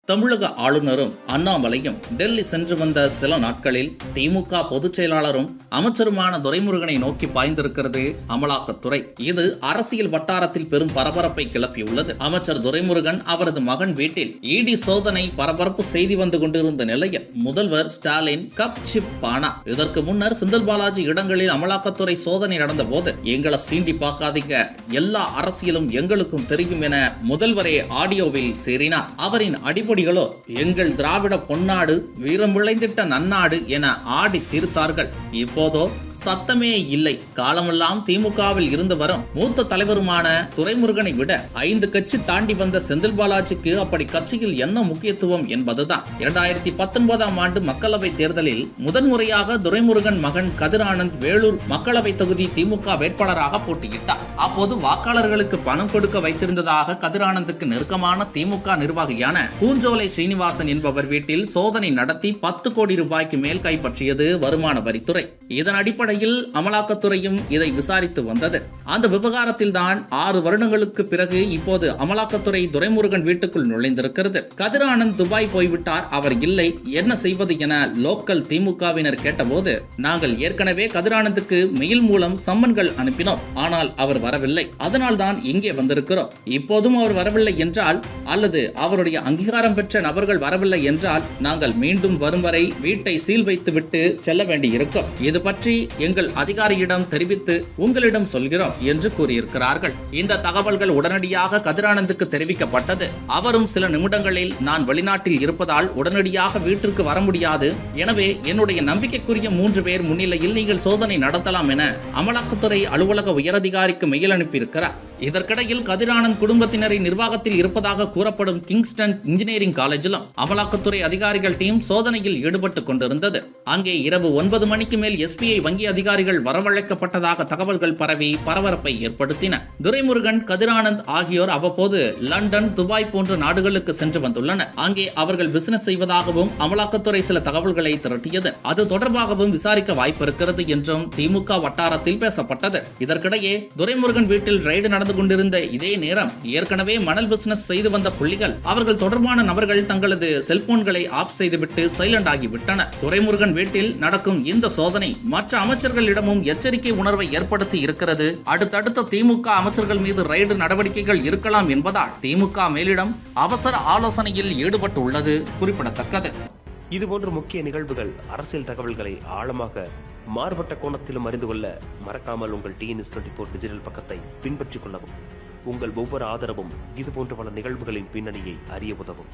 தமிழக ஆளுநரும் அண்ணாமலையும் டெல்லி சென்று வந்த சில நாட்களில் திமுக பொதுச் செயலாளரும் அமைச்சருமான துரைமுருகனை நோக்கி பாய்ந்திருக்கிறது அமலாக்கத்துறை. இது அரசியல் வட்டாரத்தில் பெரும் பரபரப்பை கிளப்பியுள்ளது. அமைச்சர் துரைமுருகன் அவரது மகன் வீட்டில் இடி சோதனை பரபரப்பு செய்தி வந்து கொண்டிருந்த நிலையில் முதல்வர் ஸ்டாலின் கப் சிப் பானா. இதற்கு முன்னர் செந்தில் பாலாஜி இடங்களில் அமலாக்கத்துறை சோதனை நடந்த போது எங்களை சீண்டி பார்க்காதீங்க, எல்லா அரசியலும் எங்களுக்கும் தெரியும் என முதல்வரே ஆடியோவில் சேரினார். அவரின் அடிப்படைகளோ எங்கள் திராவிட பொன்னாடு, வீரம் விளைந்திட்ட நன்னாடு என ஆடி தீர்த்தார்கள். இப்போதோ சத்தமே இல்லை. காலமெல்லாம் திமுகவில் இருந்து வரும் மூத்த தலைவருமான துரைமுருகனை விட 5 கட்சி தாண்டி வந்த செந்தில் பாலாஜிக்கு அப்படி கட்சியில் என்ன முக்கியத்துவம் என்பதுதான். 2019ஆம் ஆண்டு மக்களவை தேர்தலில் முதன்முறையாக துரைமுருகன் மகன் கதிர் ஆனந்த் வேலூர் மக்களவை தொகுதி திமுக வேட்பாளராக போட்டியிட்டார். அப்போது வாக்காளர்களுக்கு பணம் கொடுக்க வைத்திருந்ததாக கதிர் ஆனந்துக்கு நெருக்கமான திமுக நிர்வாகியான பூஞ்சோலை ஸ்ரீனிவாசன் என்பவர் வீட்டில் சோதனை நடத்தி 10 கோடி ரூபாய்க்கு மேல் கைப்பற்றியது வருமான வரித்துறை. இதன் அடிப்படையில் அமலாக்கத்துறையும் இதை விசாரித்து வந்தது. அந்த விவகாரத்தில் தான் 6 வருடங்களுக்கு பிறகு இப்போது அமலாக்கத்துறை துரைமுருகன் வீட்டுக்குள் நுழைந்திருக்கிறது. கதிர் ஆனந்த் துபாய் போய்விட்டார், அவர் இல்லை, என்ன செய்வது என லோக்கல் திமுகவினர் கேட்டபோது, நாங்கள் ஏற்கனவே கதிர் ஆனந்துக்கு மெயில் மூலம் சம்மன்கள் அனுப்பினோம், ஆனால் அவர் வரவில்லை, அதனால் தான் இங்கே வந்திருக்கிறோம். இப்போதும் அவர் வரவில்லை என்றால் அல்லது அவருடைய அங்கீகாரம் பெற்ற நபர்கள் வரவில்லை என்றால் நாங்கள் மீண்டும் வரும் வரை வீட்டை சீல் வைத்துவிட்டு செல்ல வேண்டியிருக்கும். இது பற்றி எங்கள் அதிகாரியிடம் தெரிவித்து உங்களிடம் சொல்கிறோம் என்று கூறியிருக்கிறார்கள். இந்த தகவல்கள் உடனடியாக கதிர் ஆனந்துக்கு தெரிவிக்கப்பட்டது. அவரும் சில நிமிடங்களில் நான் வெளிநாட்டில் இருப்பதால் உடனடியாக வீட்டிற்கு வர முடியாது, எனவே என்னுடைய நம்பிக்கைக்குரிய 3 பேர் முன்னிலையில் நீங்கள் சோதனை நடத்தலாம் என அமலாக்கத்துறை அலுவலக உயரதிகாரிக்கு மெயில் அனுப்பியிருக்கிறார். இதற்கிடையில் கதிர் ஆனந்த் குடும்பத்தினரை நிர்வாகத்தில் இருப்பதாக கூறப்படும் கிங்ஸ்டன் இன்ஜினியரிங் காலேஜிலும் அமலாக்கத்துறை அதிகாரிகள் டீம் சோதனையில் ஈடுபட்டு கொண்டிருந்தது. அங்கே இரவு 9 மணிக்கு மேல் எஸ்பிஐ வங்கி அதிகாரிகள் வரவழைக்கப்பட்டதாக தகவல்கள் பரவி பரபரப்பை ஏற்படுத்தின. துரைமுருகன், கதிர் ஆனந்த் ஆகியோர் அவ்வப்போது லண்டன், துபாய் போன்ற நாடுகளுக்கு சென்று வந்துள்ளனர். அங்கே அவர்கள் பிசினஸ் செய்வதாகவும் அமலாக்கத்துறை சில தகவல்களை திரட்டியது. அது தொடர்பாகவும் விசாரிக்க வாய்ப்பு இருக்கிறது என்றும் திமுக வட்டாரத்தில் பேசப்பட்டது. இதற்கிடையே துரைமுருகன் வீட்டில் ரைடு நடந்து கொண்டிருந்த இதே நேரம் ஏற்கனவே மணல் பிசினஸ் செய்து வந்த புள்ளிகள், அவர்கள் தொடர்பான நபர்கள் தங்களது செல்போன்களை ஆஃப் செய்துவிட்டு சைலண்ட் ஆகிவிட்டனர். துரைமுருகன் வீட்டில் நடக்கும் இந்த சோதனை மற்ற அமைச்சர்களிடமும் எச்சரிக்கை உணர்வை ஏற்படுத்தி இருக்கிறது. அடுத்தடுத்த திமுக அமைச்சர்கள் மீது ரைடு நடவடிக்கைகள் இருக்கலாம் என்பதால் திமுக மேலிடம் அவசர ஆலோசனையில் ஈடுபட்டுள்ளது குறிப்பிடத்தக்கது. இதுபோன்ற முக்கிய நிகழ்வுகள், அரசியல் தகவல்களை ஆழமாக மாறுபட்ட கோணத்திலும் அறிந்து கொள்ள மறக்காமல் உங்கள் TNS24 டிஜிட்டல் பக்கத்தை பின்பற்றிக் கொள்ளவும். உங்கள் ஒவ்வொரு ஆதரவும் இதுபோன்ற பல நிகழ்வுகளின் பின்னணியை அறிய உதவும்.